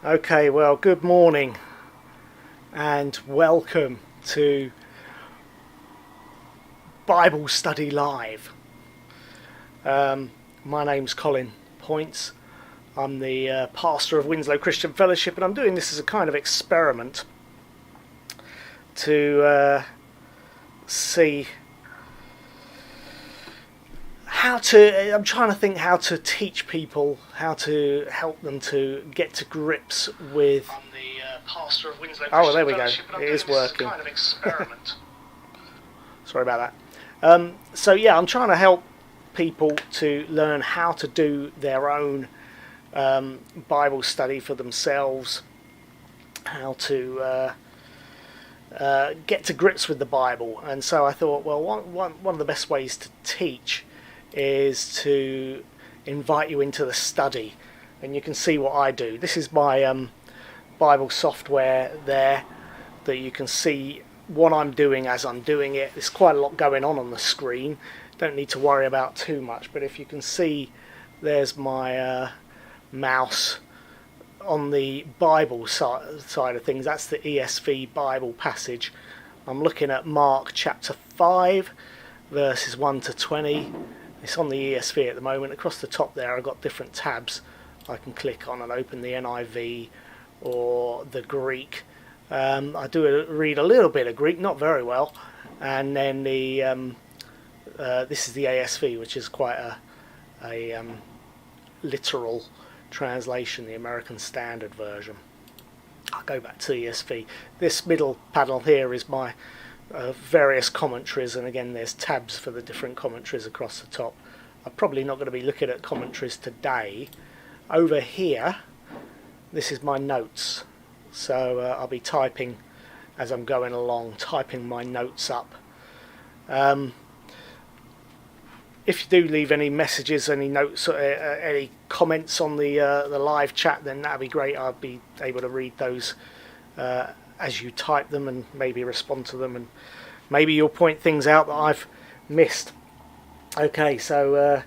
Okay, well, good morning and welcome to Bible Study Live. My name's Colin Points. I'm the pastor of Winslow Christian Fellowship, and I'm doing this as a kind of experiment to see I'm trying to think how to teach people, how to help them to get to grips with. I'm the pastor of Winslow Christian there we go. It is working. Kind of experiment. Sorry about that. So yeah, I'm trying to help people to learn how to do their own Bible study for themselves, how to get to grips with the Bible. And so I thought, well, one of the best ways to teach is to invite you into the study, and you can see what I do. This is my Bible software there, that you can see what I'm doing as I'm doing it. There's quite a lot going on the screen, don't need to worry about too much, but if you can see, there's my mouse on the Bible side of things. That's the ESV Bible passage. I'm looking at Mark chapter 5 verses 1 to 20. It's on the ESV at the moment. Across the top there I've got different tabs I can click on and open the NIV or the Greek. I do read a little bit of Greek, not very well, and then the this is the ASV, which is quite a literal translation, the American Standard Version. I'll go back to ESV. This middle panel here is my various commentaries, and again there's tabs for the different commentaries across the top. I'm probably not going to be looking at commentaries today. Over here, this is my notes, so I'll be typing as I'm going along, typing my notes up. If you do leave any messages, any notes, any comments on the live chat, then that'd be great. I'll be able to read those as you type them and maybe respond to them, and maybe you'll point things out that I've missed. Okay, so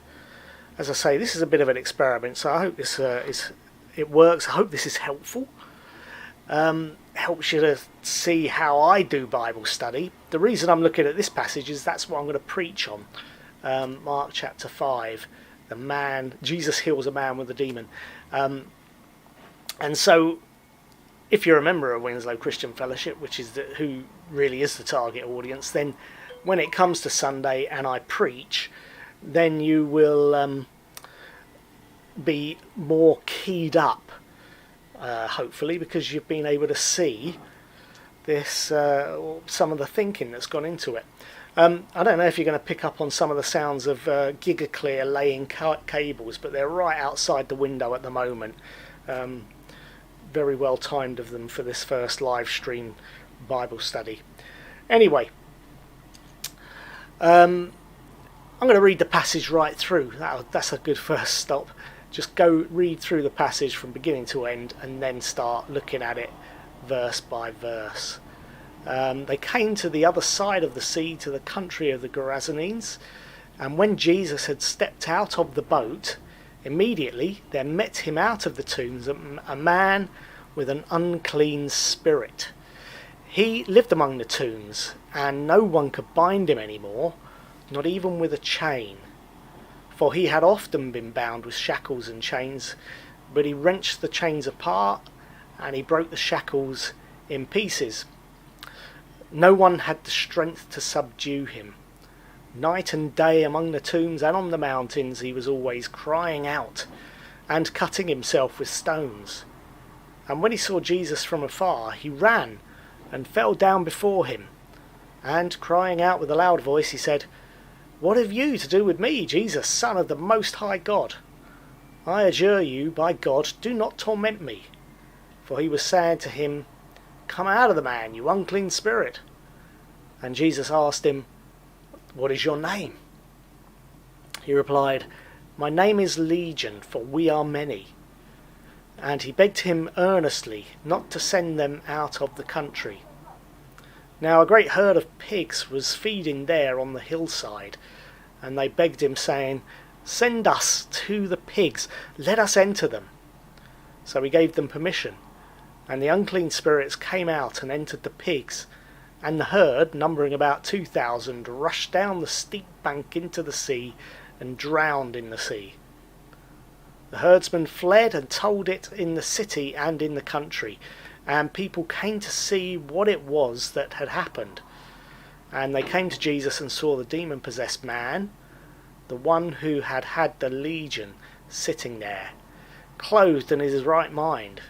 as I say, this is a bit of an experiment, so I hope this it works. I hope this is helpful. Helps you to see how I do Bible study. The reason I'm looking at this passage is that's what I'm going to preach on. Mark chapter 5, Jesus heals a man with a demon. And so, if you're a member of Winslow Christian Fellowship, which is who really is the target audience, then when it comes to Sunday and I preach, then you will be more keyed up, hopefully, because you've been able to see this, some of the thinking that's gone into it. I don't know if you're going to pick up on some of the sounds of GigaClear laying cables, but they're right outside the window at the moment. Very well timed of them for this first live stream Bible study. Anyway, I'm going to read the passage right through. That's a good first stop. Just go read through the passage from beginning to end and then start looking at it verse by verse. They came to the other side of the sea, to the country of the Gerasenes, and when Jesus had stepped out of the boat, immediately there met him out of the tombs a man with an unclean spirit. He lived among the tombs, and no one could bind him any more, not even with a chain. For he had often been bound with shackles and chains, but he wrenched the chains apart, and he broke the shackles in pieces. No one had the strength to subdue him. Night and day among the tombs and on the mountains he was always crying out and cutting himself with stones. And when he saw Jesus from afar, he ran and fell down before him, and crying out with a loud voice, he said, "What have you to do with me, Jesus, Son of the Most High God? I adjure you, by God, do not torment me." For he was saying to him, "Come out of the man, you unclean spirit." And Jesus asked him, "What is your name?" He replied, "My name is Legion, for we are many." And he begged him earnestly not to send them out of the country. Now a great herd of pigs was feeding there on the hillside, and they begged him, saying, "Send us to the pigs, let us enter them." So he gave them permission, And the unclean spirits came out and entered the pigs, and the herd, numbering about 2,000, rushed down the steep bank into the sea and drowned in the sea. The herdsmen fled and told it in the city and in the country, and people came to see what it was that had happened. And they came to Jesus and saw the demon-possessed man, the one who had had the legion, sitting there, clothed in his right mind,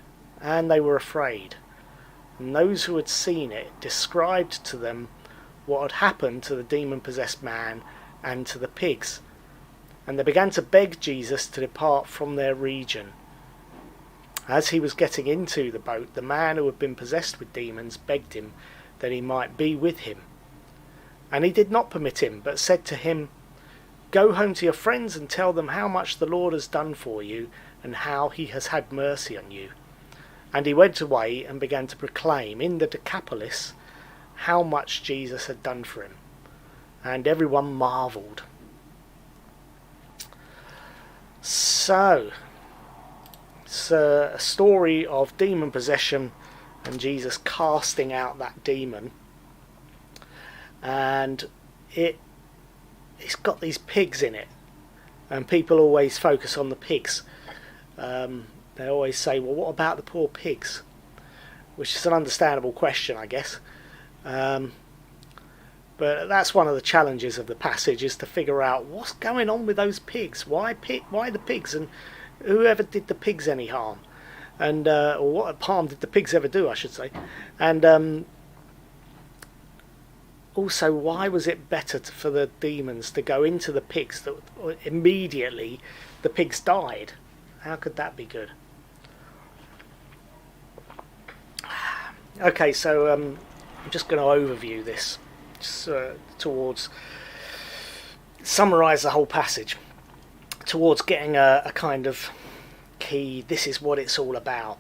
and they were afraid. And those who had seen it described to them what had happened to the demon-possessed man and to the pigs. And they began to beg Jesus to depart from their region. As he was getting into the boat, the man who had been possessed with demons begged him that he might be with him. And he did not permit him, but said to him, "Go home to your friends and tell them how much the Lord has done for you, and how he has had mercy on you." And he went away and began to proclaim in the Decapolis how much Jesus had done for him. And everyone marvelled. So, it's a story of demon possession and Jesus casting out that demon. And it's got these pigs in it. And people always focus on the pigs. They always say, well, what about the poor pigs? Which is an understandable question, I guess. But that's one of the challenges of the passage, is to figure out what's going on with those pigs. Why the pigs? And whoever did the pigs any harm? And or what harm did the pigs ever do, I should say? And also, why was it better for the demons to go into the pigs that immediately the pigs died? How could that be good? Okay, so I'm just going to overview this towards summarise the whole passage, towards getting a kind of key. This is what it's all about.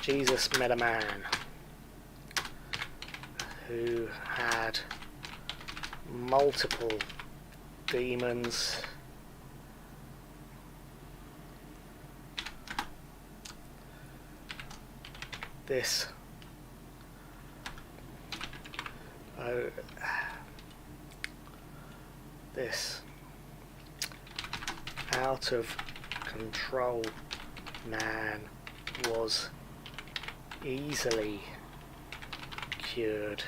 Jesus met a man who had multiple demons. This out of control man was easily cured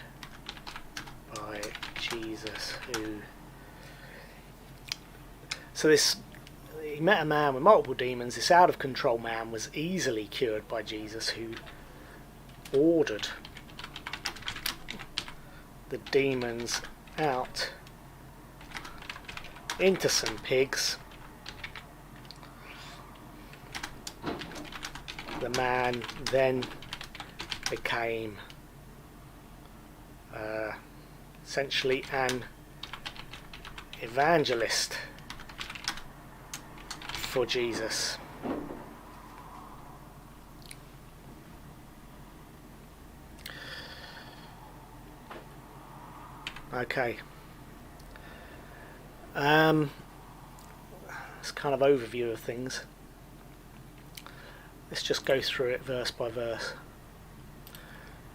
by Jesus, he met a man with multiple demons. This out of control man was easily cured by Jesus, who ordered the demons out into some pigs. The man then became essentially an evangelist for Jesus. Okay. It's kind of overview of things. Let's just go through it verse by verse.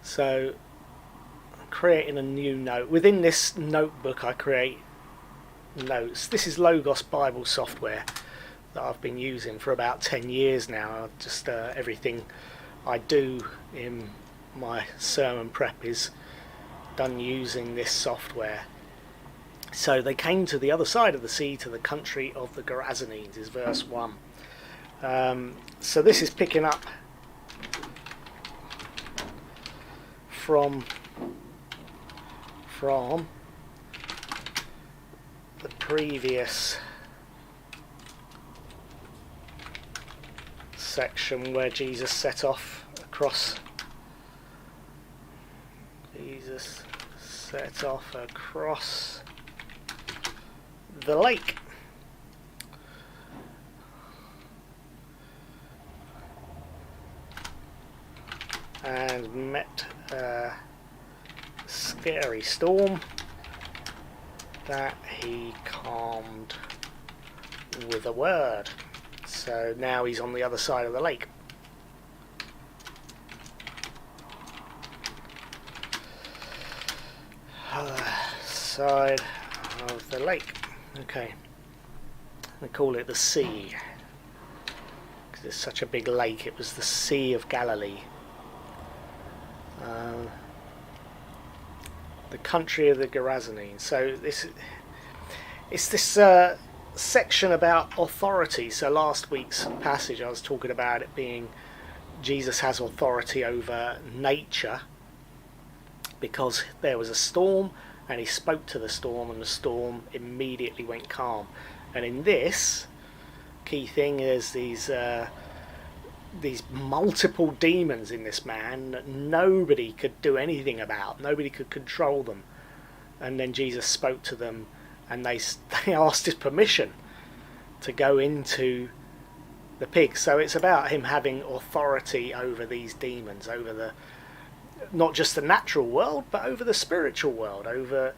So, creating a new note. Within this notebook I create notes. This is Logos Bible software that I've been using for about 10 years now. Just everything I do in my sermon prep is done using this software. So they came to the other side of the sea, to the country of the Gerasenes, is verse 1. So this is picking up from the previous section where Jesus set off across the lake. And met a scary storm that he calmed with a word. So now he's on the other side of the lake. Other side of the lake. Okay. They call it the sea, because it's such a big lake. It was the Sea of Galilee. The country of the Gerasenes. So it's this section about authority. So last week's passage I was talking about it being Jesus has authority over nature, because there was a storm and he spoke to the storm and the storm immediately went calm. And in this, key thing is these multiple demons in this man that nobody could do anything about. Nobody could control them. And then Jesus spoke to them, and they asked his permission to go into the pig. So it's about him having authority over these demons, over not just the natural world, but over the spiritual world, over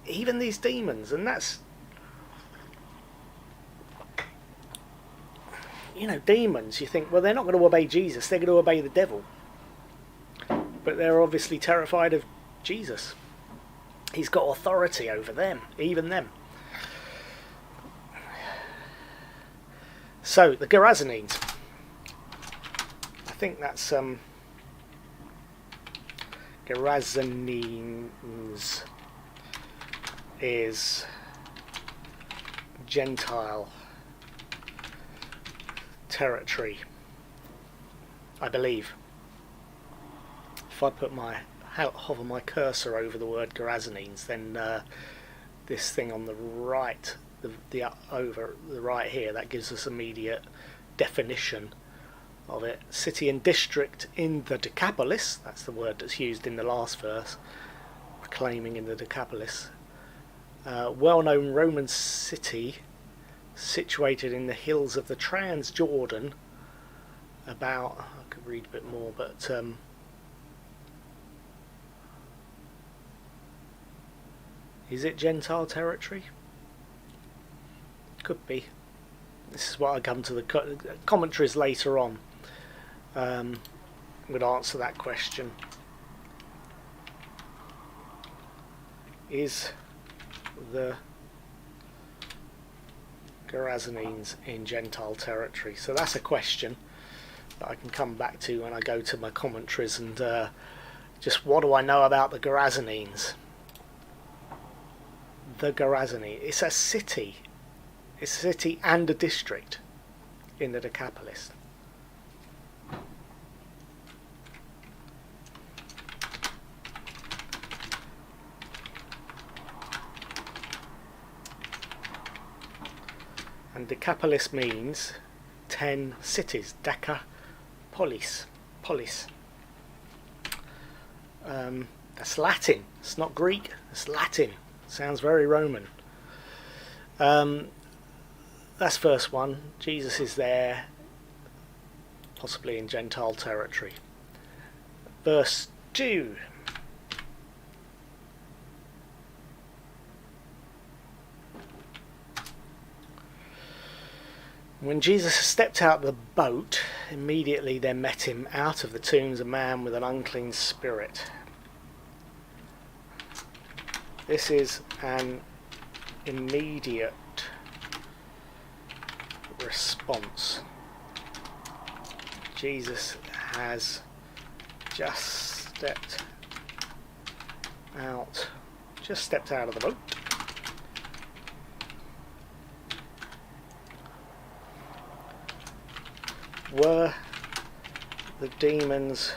even these demons. And that's, demons, you think, well, they're not going to obey Jesus, they're going to obey the devil. But they're obviously terrified of Jesus. He's got authority over them, even them. So, the Gerasenes. I think that's Gerasenes is Gentile territory, I believe. If I put hover my cursor over the word Gerasenes, then this thing on the right, over the right here, that gives us immediate definition of it. City and district in the Decapolis, that's the word that's used in the last verse, proclaiming in the Decapolis. Well-known Roman city situated in the hills of the Transjordan, I could read a bit more, but is it Gentile territory? Could be. This is what I come to the commentaries later on. Would answer that question. Is the Gerasenes in Gentile territory? So that's a question that I can come back to when I go to my commentaries, and just what do I know about the Gerasenes? The Gerasenes, it's a city and a district in the Decapolis. And Decapolis means 10 cities. Decapolis. Polis. That's Latin. It's not Greek. It's Latin. Sounds very Roman. That's verse 1. Jesus is there, possibly in Gentile territory. Verse 2. When Jesus stepped out of the boat, immediately there met him out of the tombs a man with an unclean spirit. This is an immediate response. Jesus has just stepped out of the boat. Were the demons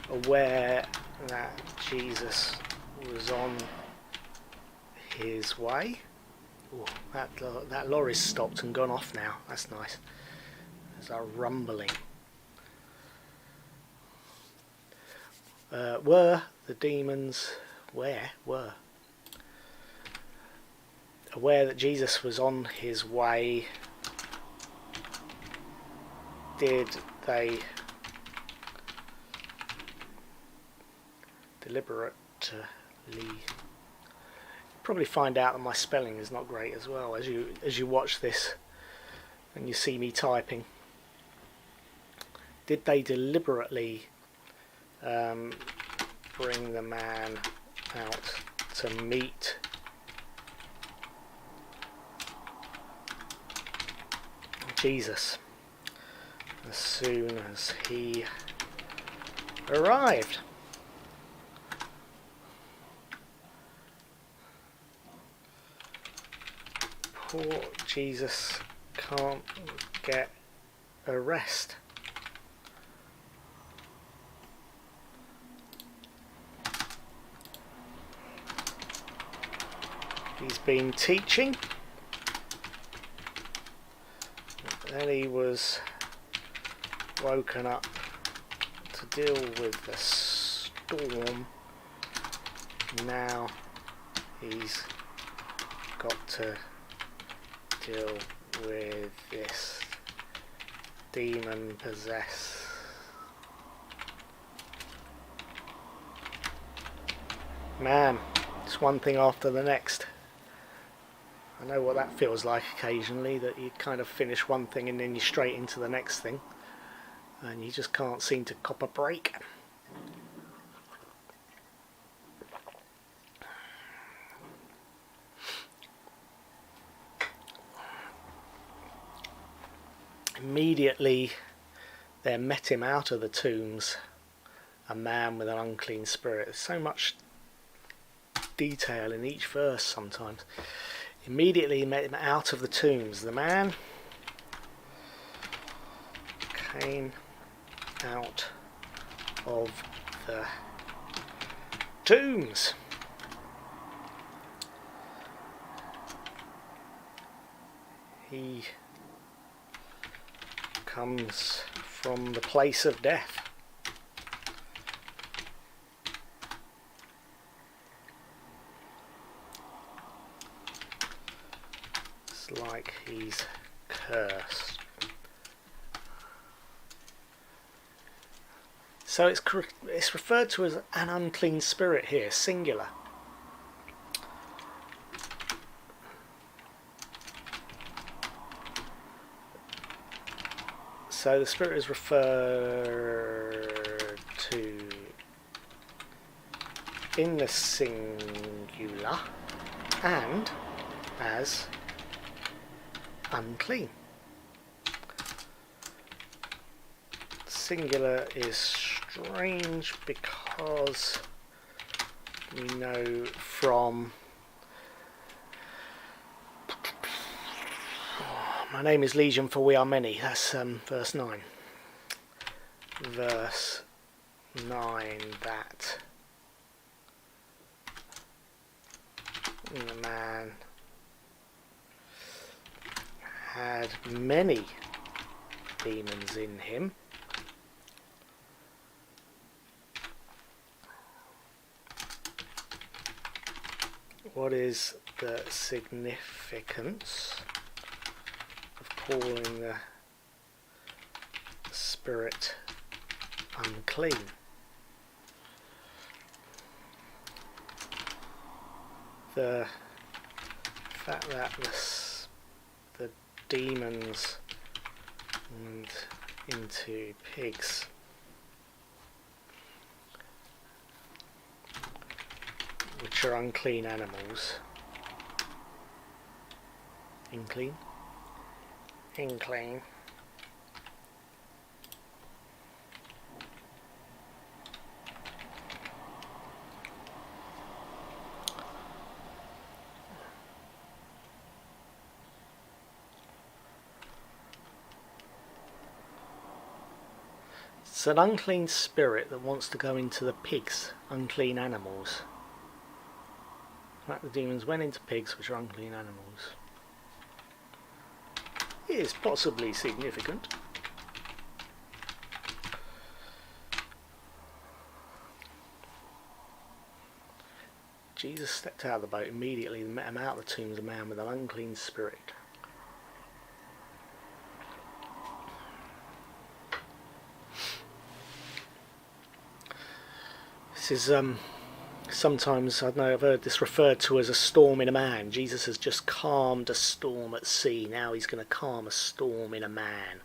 aware that Jesus was on his way? Ooh, that lorry's stopped and gone off now. That's nice. There's a rumbling. Were the demons aware that Jesus was on his way? Did they deliberately? Probably find out that my spelling is not great as well as you watch this and you see me typing. Did they deliberately bring the man out to meet Jesus as soon as he arrived? Poor Jesus can't get a rest. He's been teaching, then he was woken up to deal with the storm. Now he's got to deal with this demon possessed man. It's one thing after the next. I know what that feels like occasionally, that you kind of finish one thing and then you're straight into the next thing and you just can't seem to cop a break. Immediately there met him out of the tombs a man with an unclean spirit. There's so much detail in each verse sometimes. Immediately he met him out of the tombs. The man came out of the tombs. He comes from the place of death. It's like he's cursed. So it's referred to as an unclean spirit here, singular. So the spirit is referred to in the singular and as unclean. Singular is strange because we know from my name is Legion, for we are many. That's verse 9. Verse 9 that the man had many demons in him. What is the significance of calling the spirit unclean? The fact that the demons went into pigs which are unclean animals. Unclean? Unclean. It's an unclean spirit that wants to go into the pigs, unclean animals. In fact, the demons went into pigs, which are unclean animals. It is possibly significant. Jesus stepped out of the boat immediately and met him out of the tombs, a man with an unclean spirit. This is Sometimes, I don't know, I've heard this referred to as a storm in a man. Jesus has just calmed a storm at sea. Now he's going to calm a storm in a man.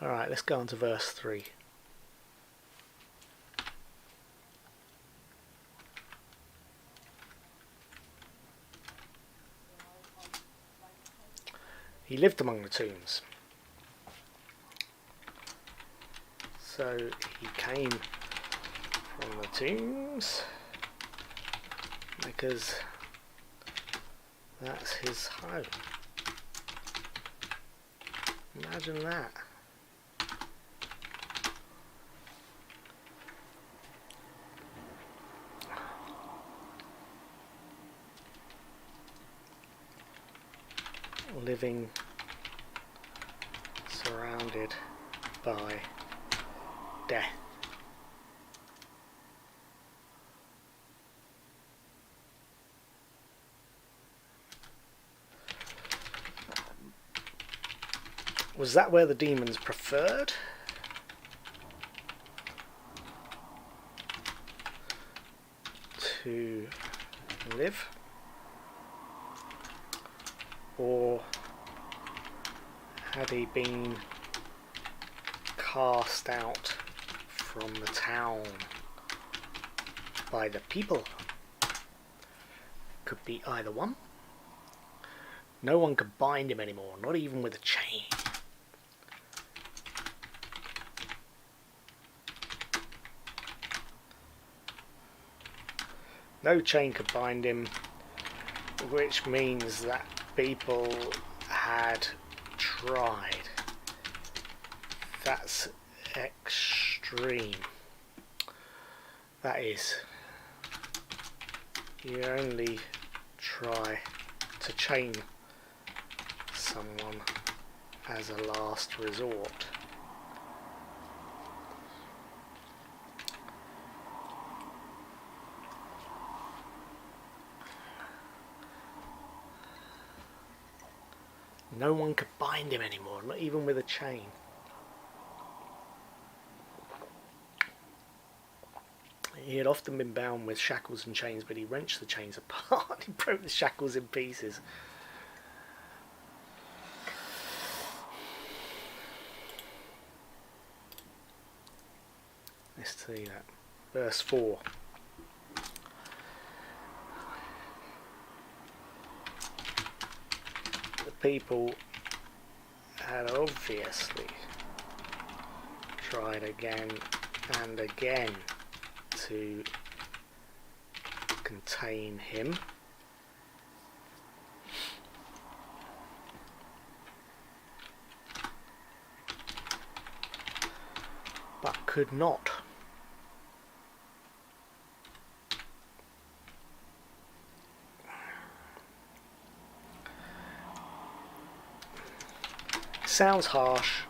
Alright, let's go on to verse 3. He lived among the tombs. So he came from the tombs because that's his home. Imagine that. Living surrounded by death. Was that where the demons preferred? To live? Or had he been cast out from the town by the people? Could be either one. No one could bind him anymore, not even with a chain. No chain could bind him, which means that people had tried. That's extreme. That is. You only try to chain someone as a last resort. No one could bind him anymore, not even with a chain. He had often been bound with shackles and chains, but he wrenched the chains apart. He broke the shackles in pieces. Let's see that. Verse 4. The people had obviously tried again and again to contain him. But could not. Sounds harsh,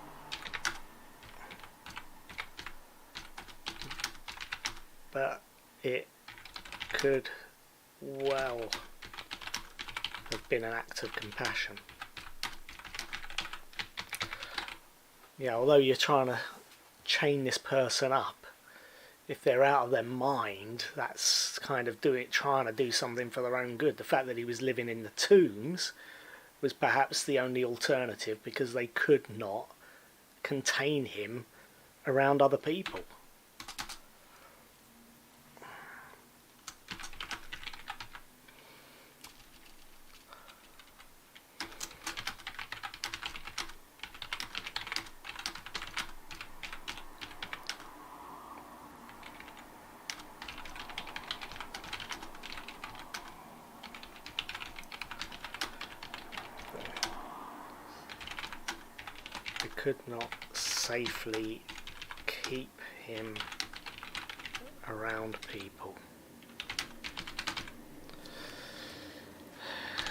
but it could well have been an act of compassion. Yeah, although you're trying to chain this person up, if they're out of their mind, that's kind of trying to do something for their own good. The fact that he was living in the tombs was perhaps the only alternative, because they could not contain him around other people. Could not safely keep him around people.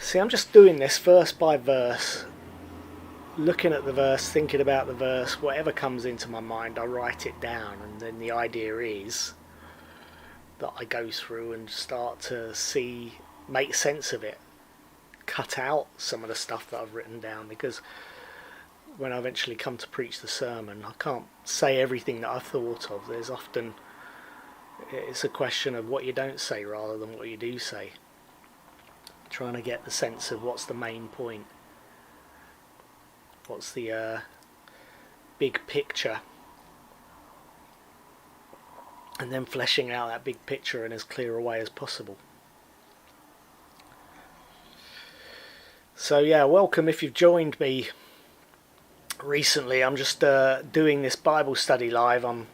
See, I'm just doing this verse by verse, looking at the verse, thinking about the verse, whatever comes into my mind I write it down, and then the idea is that I go through and start to make sense of it, cut out some of the stuff that I've written down, because when I eventually come to preach the sermon, I can't say everything that I've thought of. There's often, it's a question of what you don't say rather than what you do say. Trying to get the sense of what's the main point. What's the big picture. And then fleshing out that big picture in as clear a way as possible. So yeah, welcome if you've joined me recently. I'm just doing this Bible study live. I'm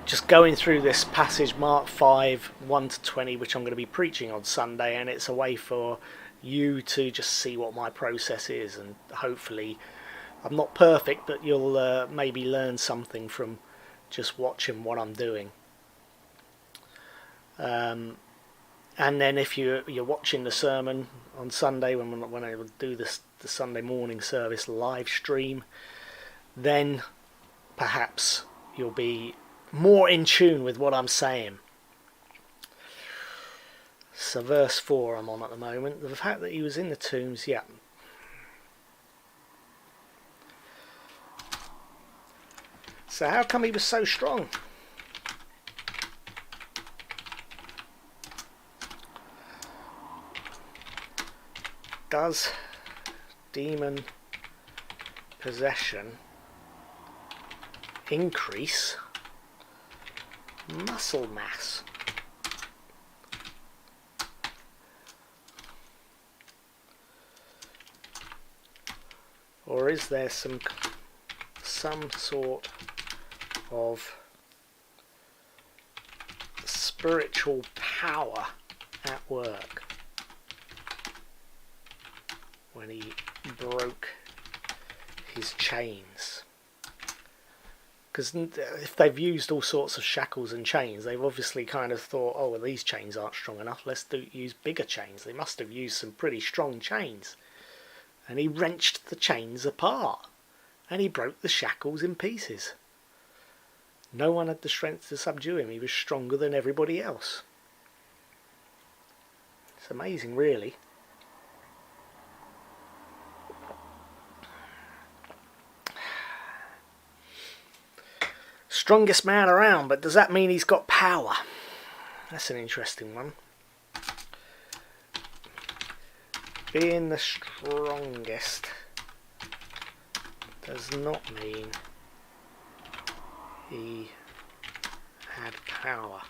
just going through this passage, Mark 5, 1-20, which I'm going to be preaching on Sunday, and it's a way for you to just see what my process is, and hopefully, I'm not perfect, but you'll maybe learn something from just watching what I'm doing. And then if you're watching the sermon on Sunday, when I do the Sunday morning service live stream, then perhaps you'll be more in tune with what I'm saying. So verse 4 I'm on at the moment. The fact that he was in the tombs, yeah. So how come he was so strong? Does demon possession increase muscle mass? Or is there some sort of spiritual power at work when he broke his chains? Because if they've used all sorts of shackles and chains, they've obviously kind of thought, oh, well, these chains aren't strong enough, let's use bigger chains. They must have used some pretty strong chains. And he wrenched the chains apart, and he broke the shackles in pieces. No one had the strength to subdue him. He was stronger than everybody else. It's amazing, really. Strongest man around, but does that mean he's got power? That's an interesting one. Being the strongest does not mean he had power,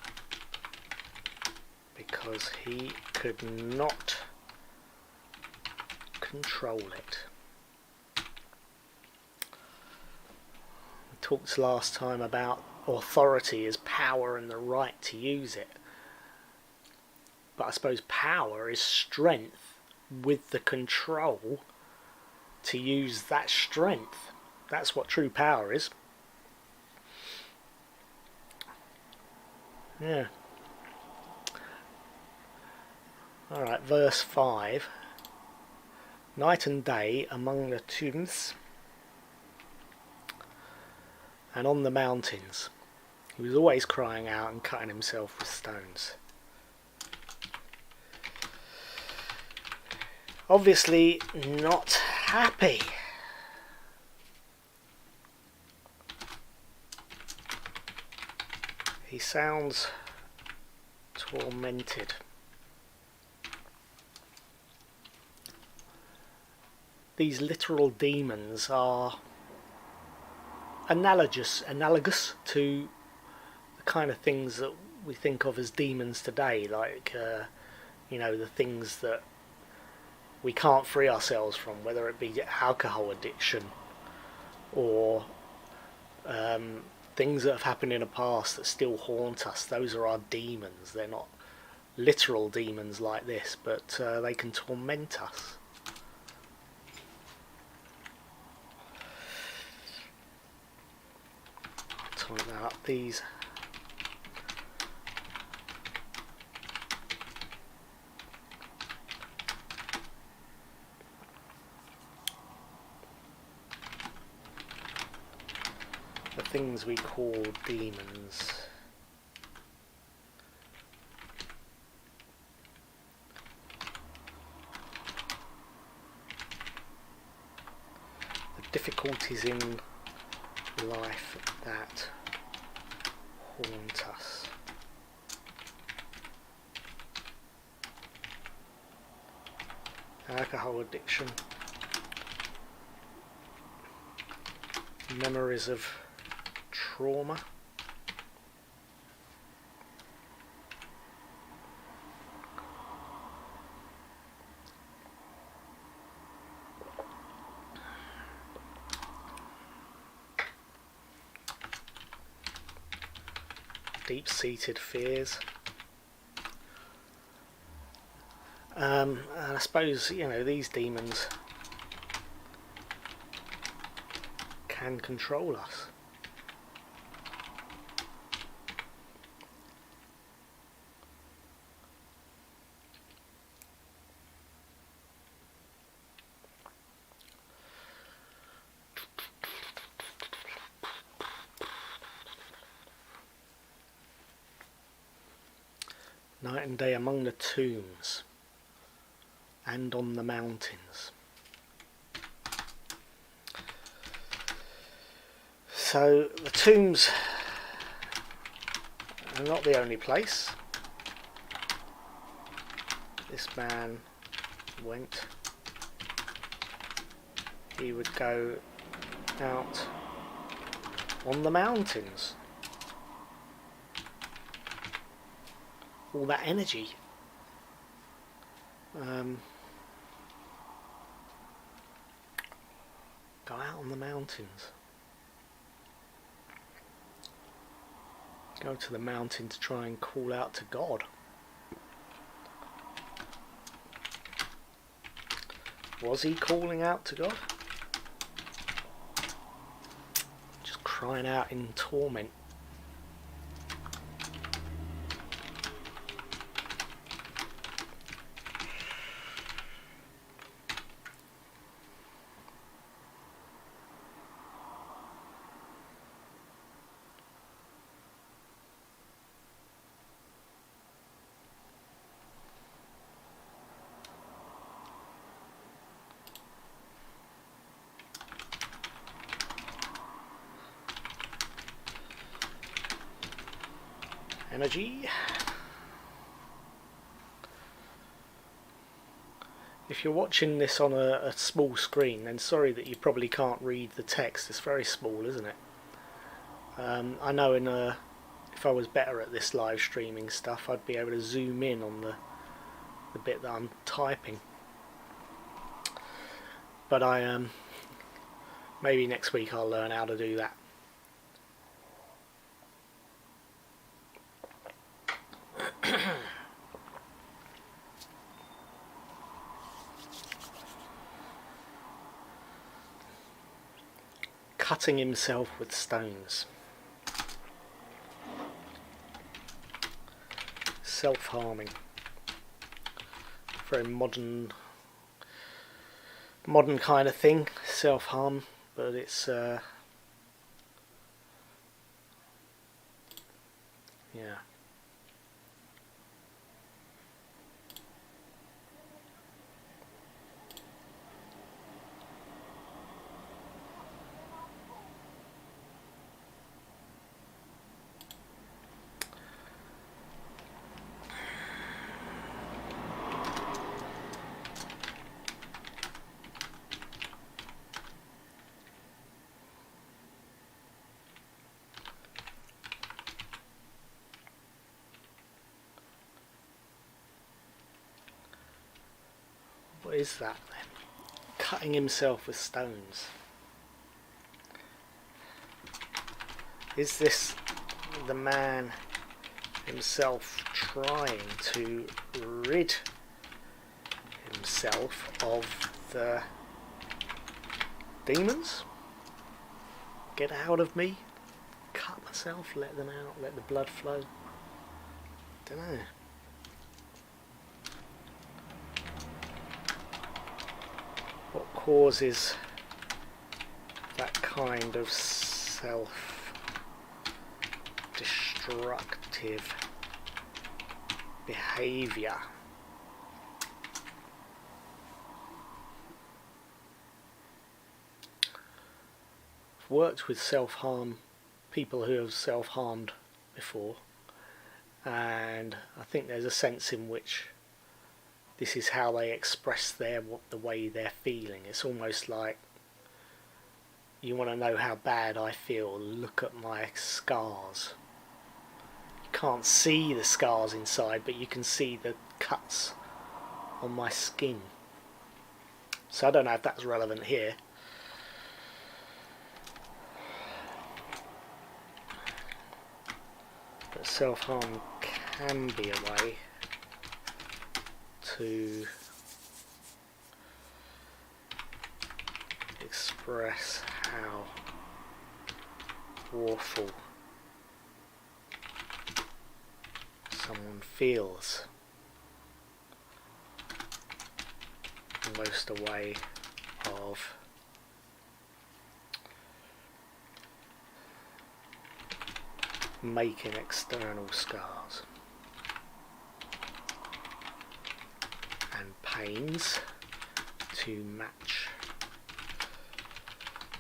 because he could not control it. We talked last time about authority as power and the right to use it, but I suppose power is strength with the control to use that strength. That's what true power is. Yeah. Alright, verse 5. Night and day among the tombs and on the mountains. He was always crying out and cutting himself with stones. Obviously not happy. He sounds tormented. These literal demons are analogous to the kind of things that we think of as demons today, like the things that we can't free ourselves from, whether it be alcohol addiction or things that have happened in the past that still haunt us. Those are our demons. They're not literal demons like this, but they can torment us. I'll talk about these. The things we call demons. The difficulties in life that haunt us. Alcohol addiction, memories of trauma, deep-seated fears. And I suppose, you know, these demons can control us. Night and day among the tombs and on the mountains. So the tombs are not the only place. This man went. He would go out on the mountains. All that energy. Go out on the mountains. Go to the mountain to try and call out to God. Was he calling out to God? Just crying out in torment. Energy. If you're watching this on a small screen, then sorry that you probably can't read the text. It's very small, isn't it? I know if I was better at this live streaming stuff, I'd be able to zoom in on the bit that I'm typing. But maybe next week I'll learn how to do that. Cutting himself with stones. Self-harming. Very modern kind of thing, self-harm, but it's yeah. What is that then? Cutting himself with stones. Is this the man himself trying to rid himself of the demons? Get out of me? Cut myself, let them out, let the blood flow? Don't know. What causes that kind of self-destructive behaviour? I've worked with self-harm, people who have self-harmed before, and I think there's a sense in which this is how they express the way they're feeling. It's almost like, you want to know how bad I feel, look at my scars. You can't see the scars inside, but you can see the cuts on my skin. So I don't know if that's relevant here. But self-harm can be a way to express how awful someone feels. Almost a way of making external scars and pains to match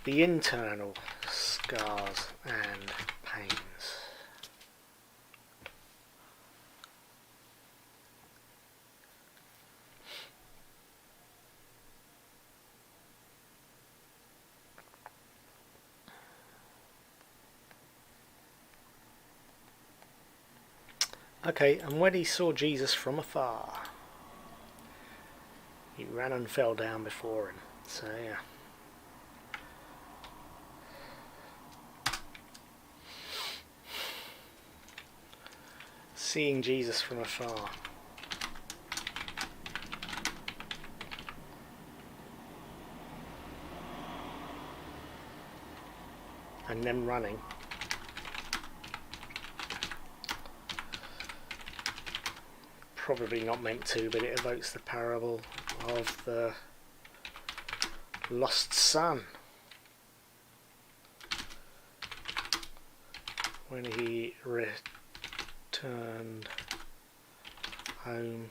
the internal scars and pains. Okay, and when he saw Jesus from afar, he ran and fell down before him. So yeah. Seeing Jesus from afar. And then running. Probably not meant to, but it evokes the parable of the lost son. When he returned home,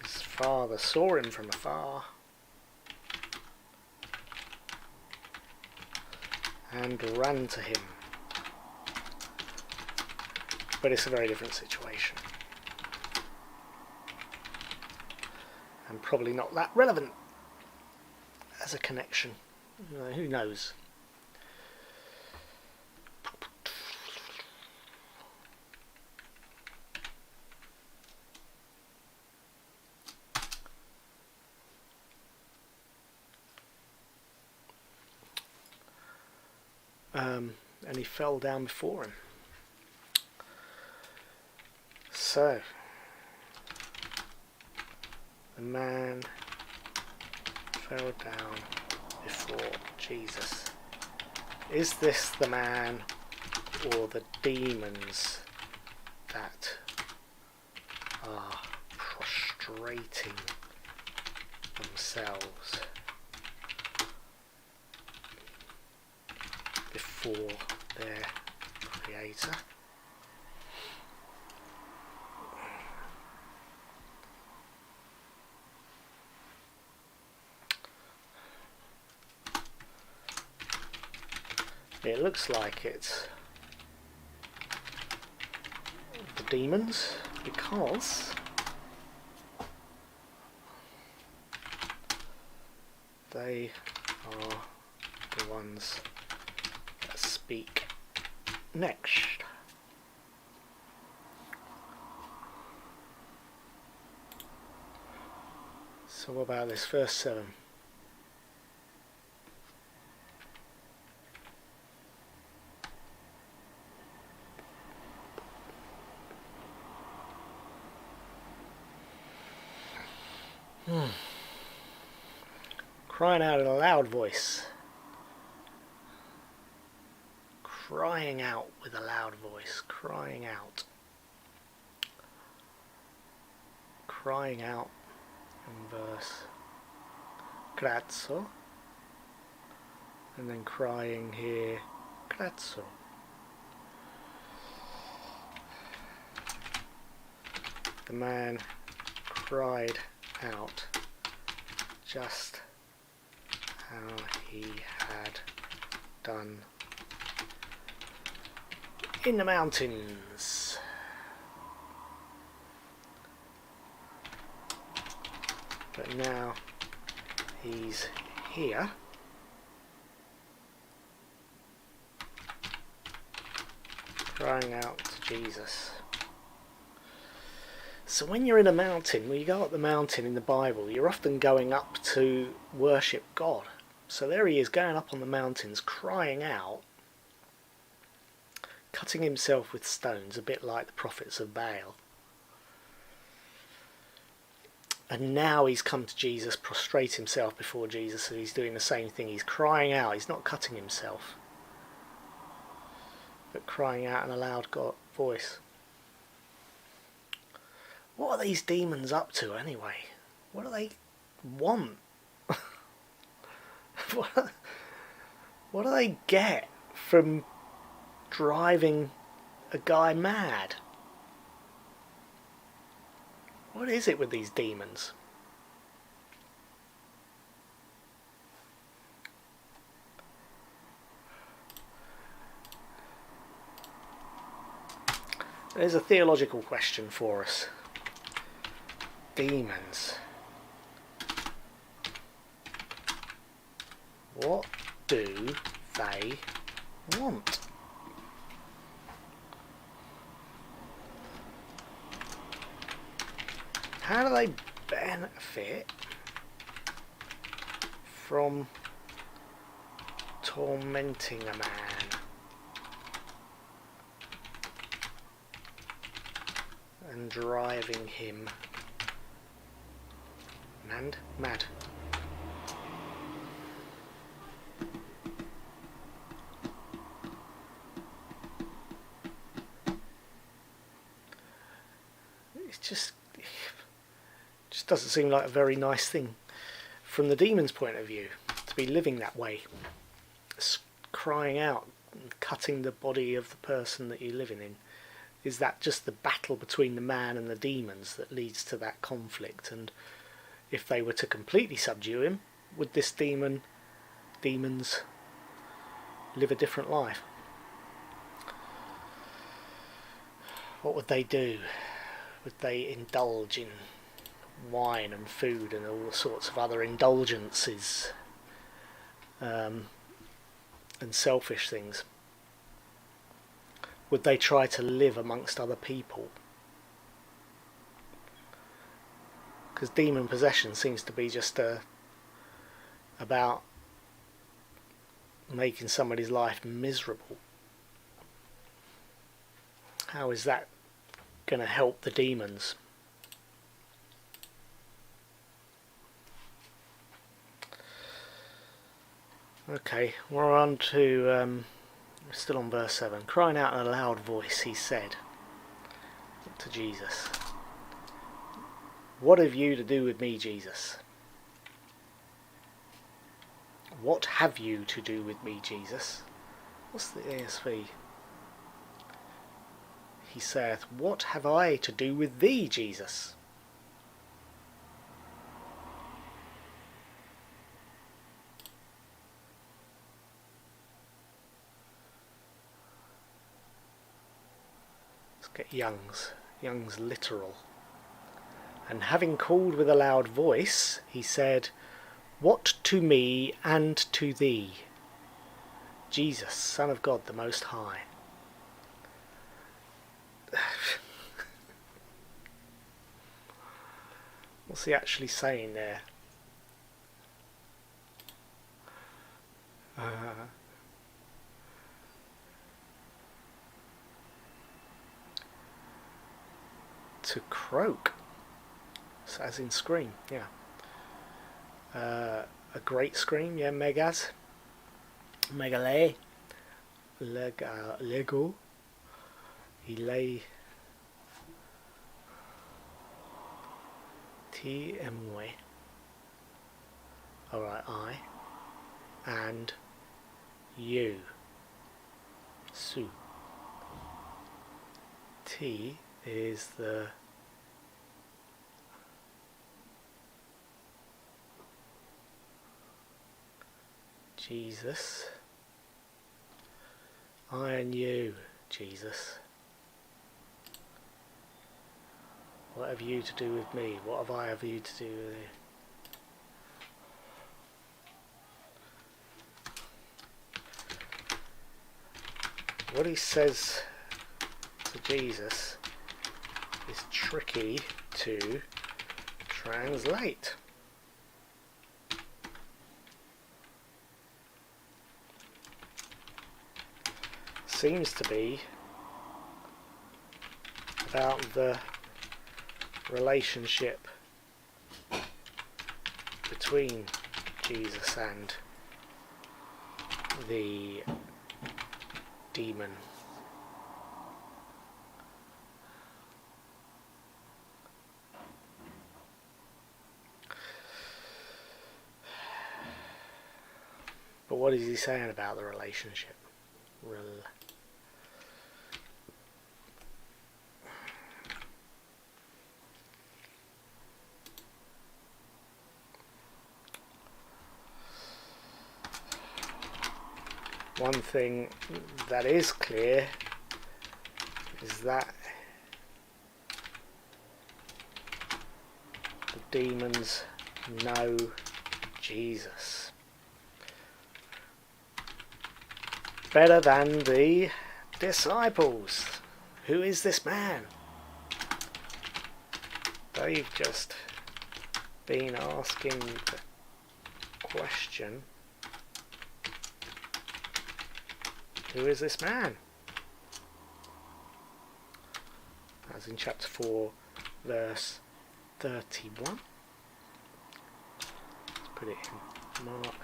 his father saw him from afar and ran to him. But it's a very different situation. And probably not that relevant as a connection. Who knows? And he fell down before him. So the man fell down before Jesus. Is this the man or the demons that are prostrating themselves before their Creator? It looks like it's the demons, because they are the ones that speak next. So what about this verse 7? Crying out in a loud voice. Crying out with a loud voice. Crying out. Crying out in verse Grazzo. And then crying here Grazzo. The man cried out just how he had done in the mountains. But now he's here. Crying out to Jesus. So when you're in a mountain, when you go up the mountain in the Bible, you're often going up to worship God. So there he is going up on the mountains, crying out, cutting himself with stones, a bit like the prophets of Baal. And now he's come to Jesus, prostrate himself before Jesus, and he's doing the same thing. He's crying out, he's not cutting himself, but crying out in a loud voice. What are these demons up to anyway? What do they want? What do they get from driving a guy mad? What is it with these demons? There's a theological question for us. Demons. What do they want? How do they benefit from tormenting a man and driving him mad? It's just doesn't seem like a very nice thing from the demon's point of view to be living that way, crying out and cutting the body of the person that you're living in. Is that just the battle between the man and the demons that leads to that conflict? And if they were to completely subdue him, would this demons live a different life? What would they do? Would they indulge in wine and food and all sorts of other indulgences and selfish things? Would they try to live amongst other people? Because demon possession seems to be just about making somebody's life miserable. How is that going to help the demons? Okay, we're on to still on verse 7. Crying out in a loud voice, he said to Jesus, "What have you to do with me, Jesus? What have you to do with me, Jesus?" What's the ESV? He saith, "What have I to do with thee, Jesus?" Get Young's literal. And having called with a loud voice, he said, "What to me and to thee, Jesus, Son of God the Most High?" What's he actually saying there? To croak, so as in scream, yeah. A great scream, yeah. Megale, lego, ilay, ti emwe. Alright, I and you. Su. T is the Jesus I and you, Jesus. What have you to do with me? What have I have you to do with you? What he says to Jesus is tricky to translate. Seems to be about the relationship between Jesus and the demon. But what is he saying about the relationship? One thing that is clear is that the demons know Jesus better than the disciples. Who is this man? They've just been asking the question, who is this man? As in chapter 4, verse 31. Let's put it in Mark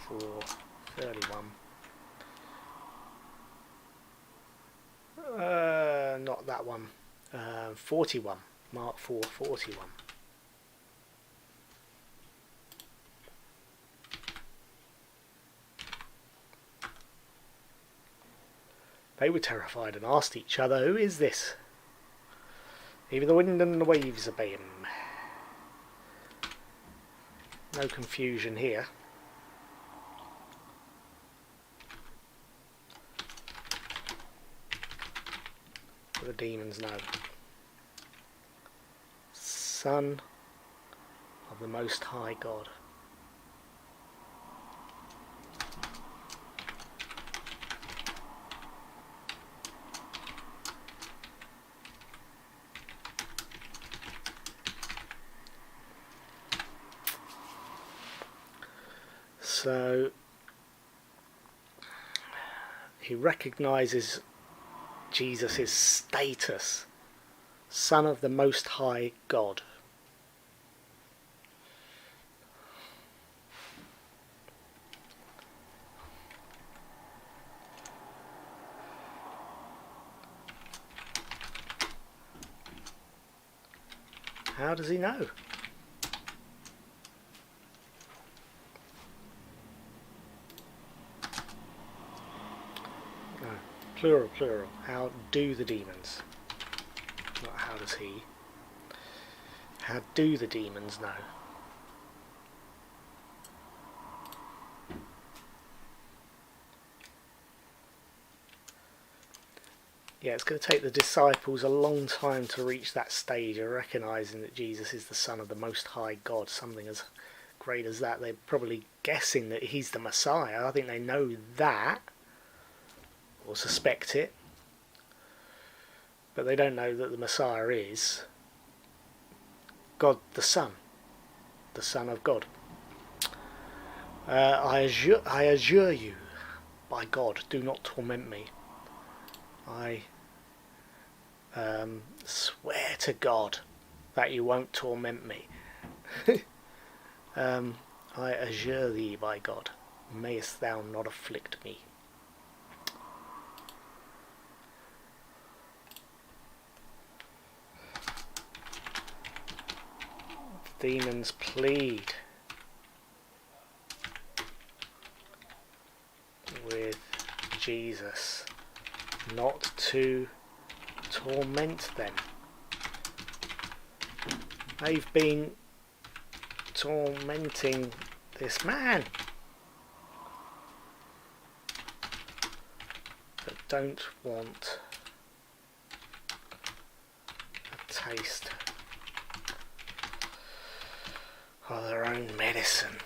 4:31. Not that one. 41. Mark 4:41. They were terrified and asked each other, who is this? Even the wind and the waves obey him. No confusion here. The demons know. Son of the Most High God. So he recognizes Jesus' status, Son of the Most High God. How does he know? Plural, plural. How do the demons? Not how does he. How do the demons know? Yeah, it's going to take the disciples a long time to reach that stage of recognising that Jesus is the Son of the Most High God. Something as great as that. They're probably guessing that he's the Messiah. I think they know that, or suspect it, but they don't know that the Messiah is God the Son of God. I assure you, by God, do not torment me. I swear to God that you won't torment me. I assure thee by God, mayest thou not afflict me. Demons plead with Jesus not to torment them. They've been tormenting this man. don't want a taste of their own medicine.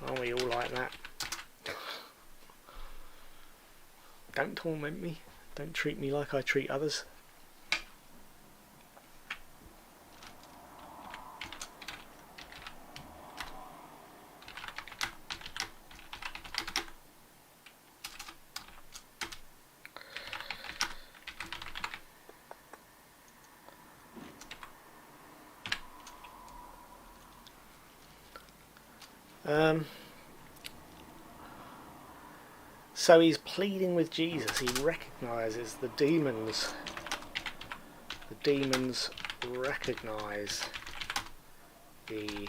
Aren't we all like that? Don't torment me. Don't treat me like I treat others. So he's pleading with Jesus. He recognises the demons. The demons recognise the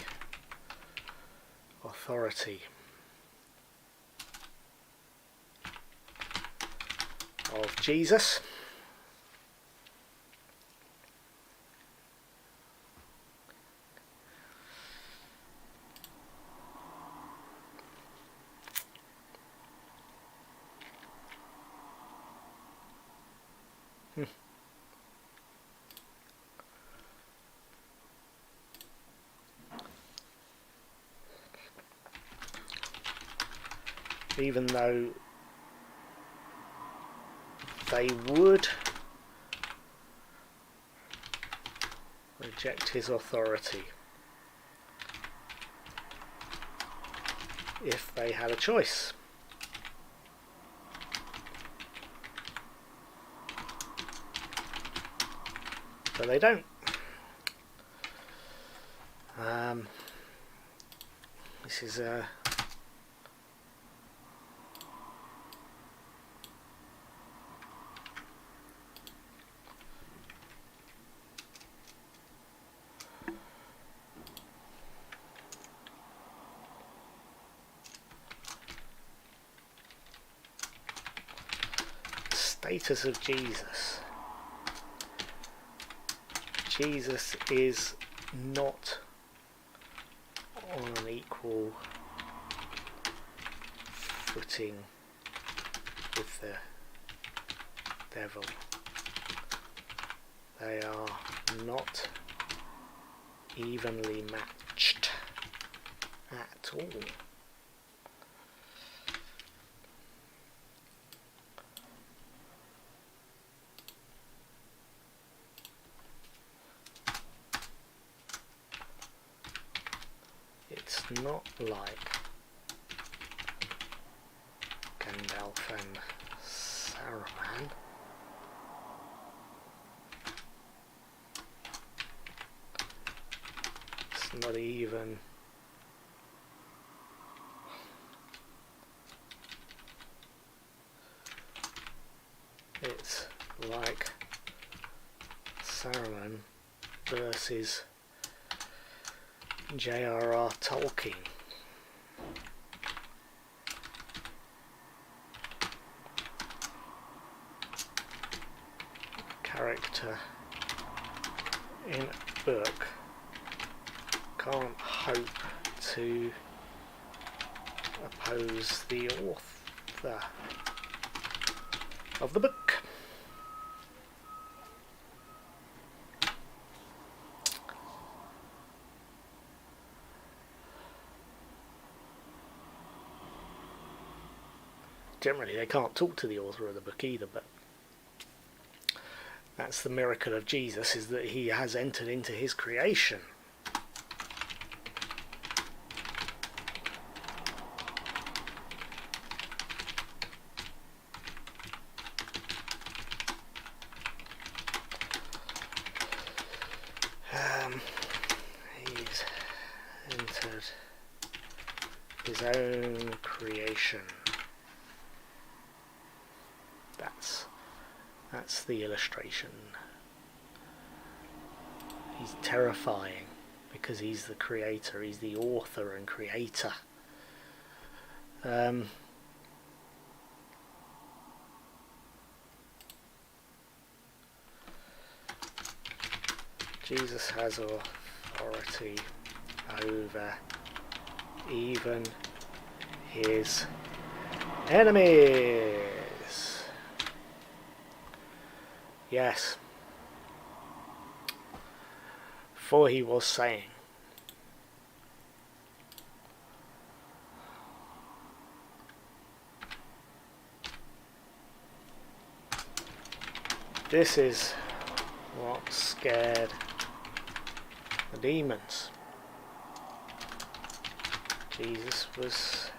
authority of Jesus. Even though they would reject his authority if they had a choice. But they don't. This is status of Jesus. Jesus is not on an equal footing with the devil. They are not evenly matched at all. It's not like Gandalf and Saruman. It's not even it's like Saruman versus J.R.R. Tolkien. Character in a book can't hope to oppose the author of the book. Generally, they can't talk to the author of the book either, but that's the miracle of Jesus, is that he has entered into his creation. He's entered his own creation. That's the illustration. He's terrifying because he's the creator, he's the author and creator. Jesus has authority over even his enemies. Yes. For he was saying, this is what scared the demons. Jesus was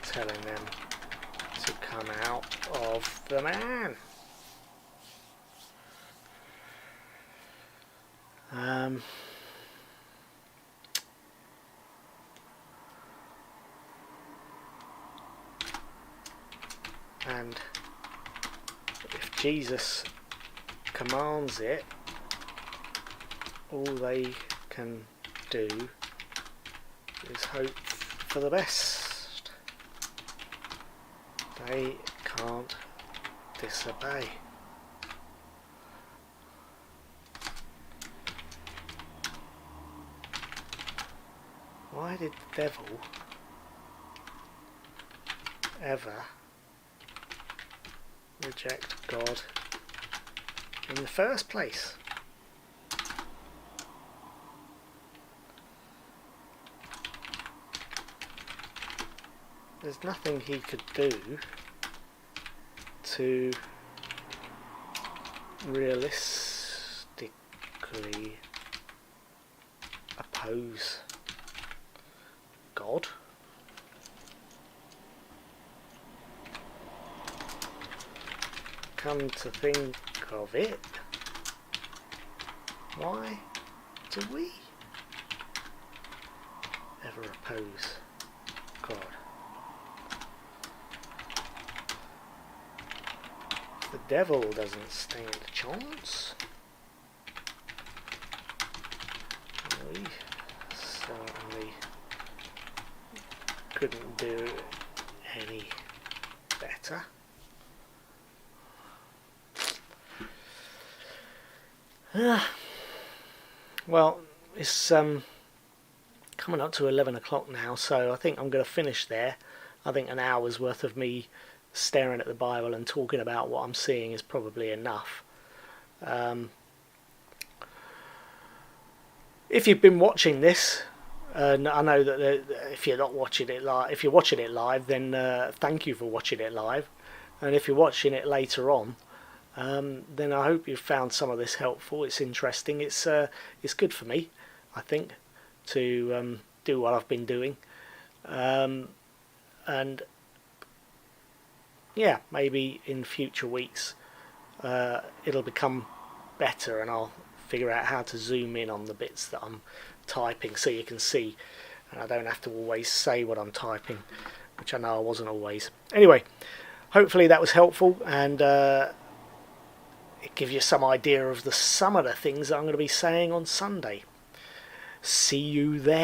telling them to come out of the man. And if Jesus commands it, all they can do is hope for the best. They can't disobey. Why did the devil ever reject God in the first place? There's nothing he could do to realistically oppose God. Come to think of it, why do we ever oppose God? The devil doesn't stand a chance. We certainly couldn't do any better. Well, it's coming up to 11 o'clock now, so I think I'm going to finish there. I think an hour's worth of me staring at the Bible and talking about what I'm seeing is probably enough. If you've been watching this, and I know that if you're not watching it live, if you're watching it live, then thank you for watching it live. And if you're watching it later on, then I hope you've found some of this helpful. It's interesting. It's good for me, I think, to do what I've been doing, and yeah, maybe in future weeks it'll become better, and I'll figure out how to zoom in on the bits that I'm typing so you can see, and I don't have to always say what I'm typing, which I know I wasn't always. Anyway, hopefully that was helpful, and it gives you some idea of some of the things that I'm going to be saying on Sunday. See you there.